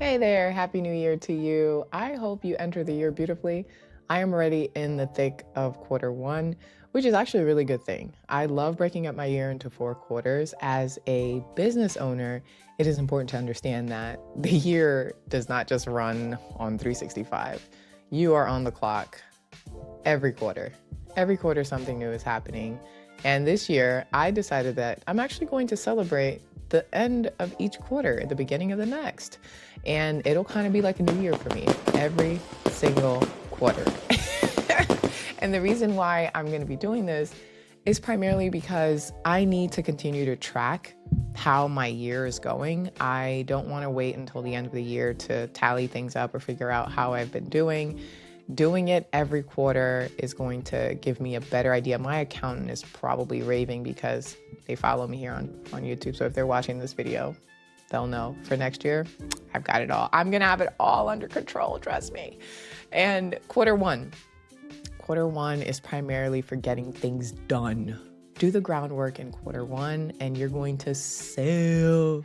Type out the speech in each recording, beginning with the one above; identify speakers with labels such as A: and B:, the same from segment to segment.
A: Hey there, Happy New Year to you. I hope you enter the year beautifully. I am already in the thick of quarter one, which is actually a really good thing. I love breaking up my year into 4 quarters. As a business owner, it is important to understand that the year does not just run on 365. You are on the clock every quarter. Every quarter, something new is happening. And this year, I decided that I'm actually going to celebrate the end of each quarter, the beginning of the next. And it'll kind of be like a new year for me every single quarter. And the reason why I'm going to be doing this is primarily because I need to continue to track how my year is going. I don't want to wait until the end of the year to tally things up or figure out how I've been doing. Doing it every quarter is going to give me a better idea. My accountant is probably raving because they follow me here on YouTube. So if they're watching this video, they'll know for next year, I've got it all. I'm going to have it all under control, trust me. And quarter one is primarily for getting things done. Do the groundwork in quarter one and you're going to sail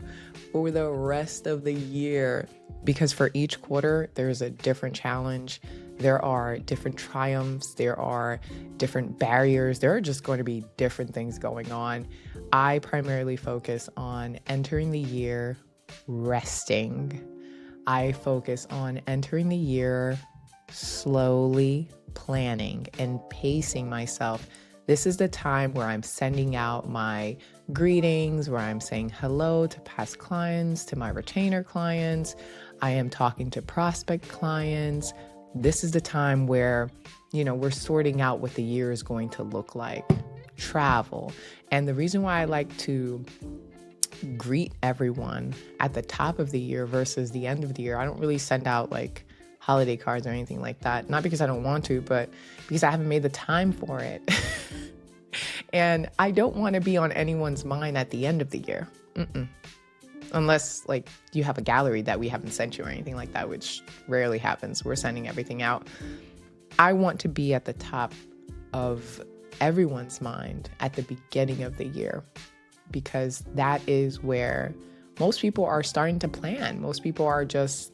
A: for the rest of the year, because for each quarter, there's a different challenge. There are different triumphs. There are different barriers. There are just going to be different things going on. I primarily focus on entering the year resting. I focus on entering the year slowly planning and pacing myself. This is the time where I'm sending out my greetings, where I'm saying hello to past clients, to my retainer clients. I am talking to prospect clients. This is the time where, we're sorting out what the year is going to look like. Travel. And the reason why I like to greet everyone at the top of the year versus the end of the year, I don't really send out like holiday cards or anything like that. Not because I don't want to, but because I haven't made the time for it. And I don't want to be on anyone's mind at the end of the year. Unless like you have a gallery that we haven't sent you or anything like that, which rarely happens. We're sending everything out. I want to be at the top of everyone's mind at the beginning of the year, because that is where most people are starting to plan. Most people are just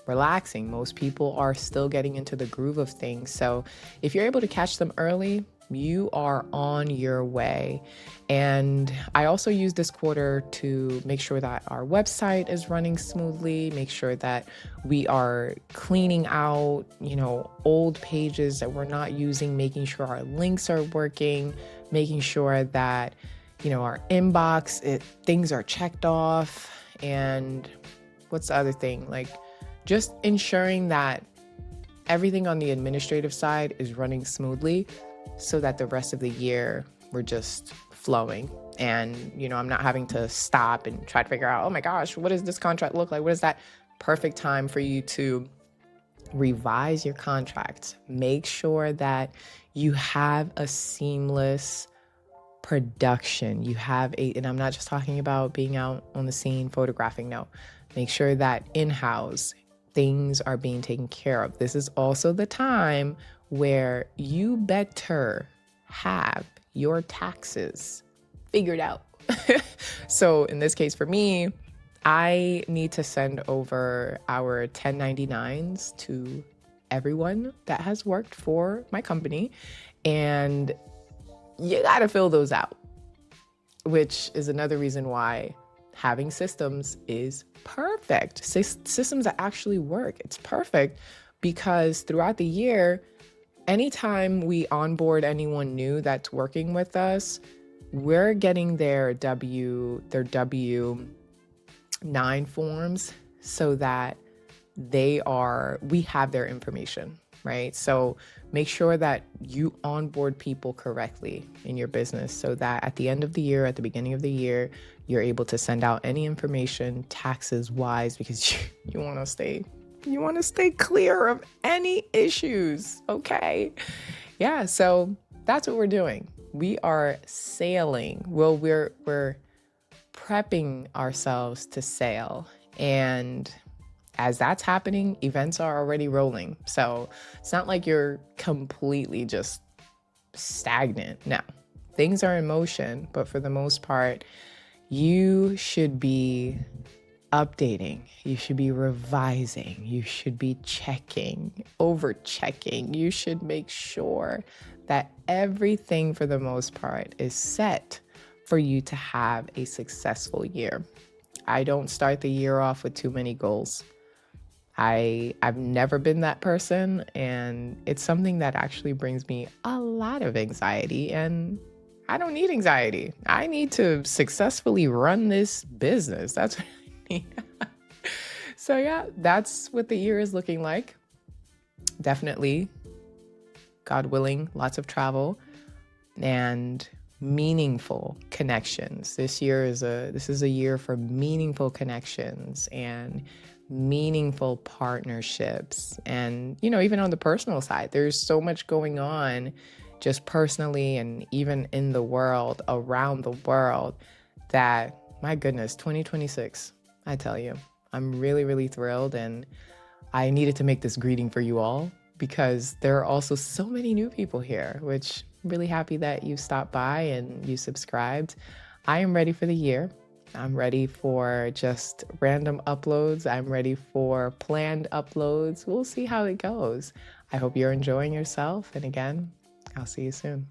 A: relaxing. Most people are still getting into the groove of things. So if you're able to catch them early, you are on your way. And I also use this quarter to make sure that our website is running smoothly, make sure that we are cleaning out, old pages that we're not using, making sure our links are working, making sure that, our inbox, things are checked off. And what's the other thing? Like just ensuring that everything on the administrative side is running smoothly, so that the rest of the year we're just flowing. And, I'm not having to stop and try to figure out, oh my gosh, what does this contract look like? What is that? Perfect time for you to revise your contract. Make sure that you have a seamless production. And I'm not just talking about being out on the scene photographing. No, make sure that in-house things are being taken care of. This is also the time where you better have your taxes figured out. So in this case for me, I need to send over our 1099s to everyone that has worked for my company, and you got to fill those out, which is another reason why having systems is perfect. Systems that actually work. It's perfect because throughout the year, anytime we onboard anyone new that's working with us, we're getting their W-9 forms so that we have their information, right? So make sure that you onboard people correctly in your business so that at the end of the year, at the beginning of the year, you're able to send out any information taxes wise, because you want to stay clear of any issues. Okay. Yeah. So that's what we're doing. We are sailing. Well, we're prepping ourselves to sail. And as that's happening, events are already rolling. So it's not like you're completely just stagnant. No, things are in motion, but for the most part, you should be updating, you should be revising, you should be checking, over checking. You should make sure that everything for the most part is set for you to have a successful year. I don't start the year off with too many goals. I've never been that person, and it's something that actually brings me a lot of anxiety, and I don't need anxiety. I need to successfully run this business. That's what I need. So yeah, that's what the year is looking like. Definitely, God willing, lots of travel and meaningful connections. This is a year for meaningful connections and meaningful partnerships. And even on the personal side, there's so much going on just personally and even in the world, around the world, that my goodness, 2026, I tell you, I'm really, really thrilled. And I needed to make this greeting for you all because there are also so many new people here, which I'm really happy that you stopped by and you subscribed. I am ready for the year. I'm ready for just random uploads. I'm ready for planned uploads. We'll see how it goes. I hope you're enjoying yourself. And again, I'll see you soon.